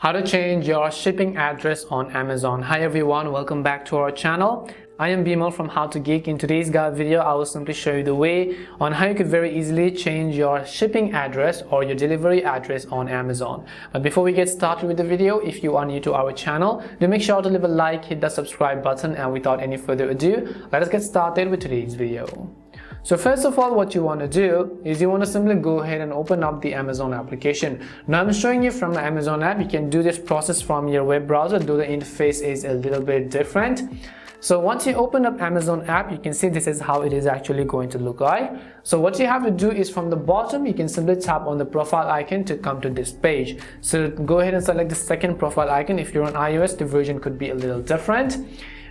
How to change your shipping address on Amazon. Hi everyone, welcome back to our channel. I am Bimal from How to Geek. In today's guide video, I will simply show you the way on how you could very easily change your shipping address or your delivery address on Amazon. But before we get started with the video, if you are new to our channel, do make sure to leave a like, hit the subscribe button, and without any further ado, let us get started with today's video. So first of all, what you want to do is you want to simply go ahead and open up the Amazon application. Now I'm showing you from the Amazon app. You can do this process from your web browser, though the interface is a little bit different. So once you open up Amazon app, you can see this is how it is actually going to look like. So what you have to do is from the bottom, you can simply tap on the profile icon to come to this page. So go ahead and select the second profile icon. If you're on iOS, the version could be a little different.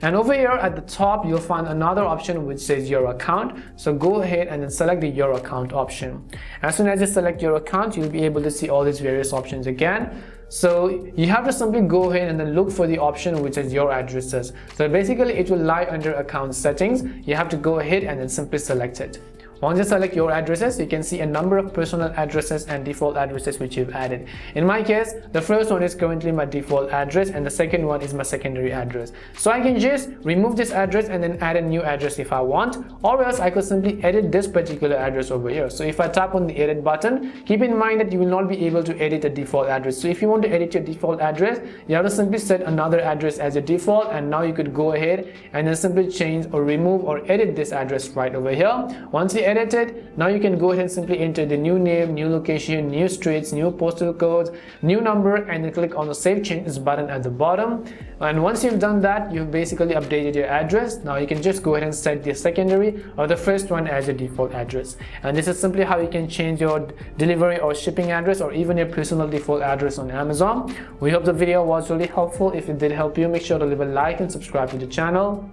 And over here at the top, you'll find another option which says your account. So go ahead and then select the your account option. As soon as you select your account, you'll be able to see all these various options again. So you have to simply go ahead and then look for the option which is your addresses. So basically it will lie under account settings. You have to go ahead and then simply select it. Once you select your addresses, you can see a number of personal addresses and default addresses which you've added. In my case, the first one is currently my default address and the second one is my secondary address. So I can just remove this address and then add a new address if I want, or else I could simply edit this particular address over here. So if I tap on the edit button, keep in mind that you will not be able to edit the default address. So if you want to edit your default address, you have to simply set another address as your default, and now you could go ahead and then simply change or remove or edit this address right over here. Once you edit it, now you can go ahead and simply enter the new name, new location, new streets, new postal codes, new number, and then click on the save changes button at the bottom. And once you've done that, you've basically updated your address. Now you can just go ahead and set the secondary or the first one as your default address. And this is simply how you can change your delivery or shipping address or even your personal default address on Amazon. We hope the video was really helpful. If it did help you, make sure to leave a like and subscribe to the channel.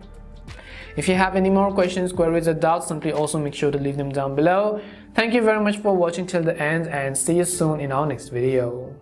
If you have any more questions, queries, or doubts, simply also make sure to leave them down below. Thank you very much for watching till the end, and see you soon in our next video.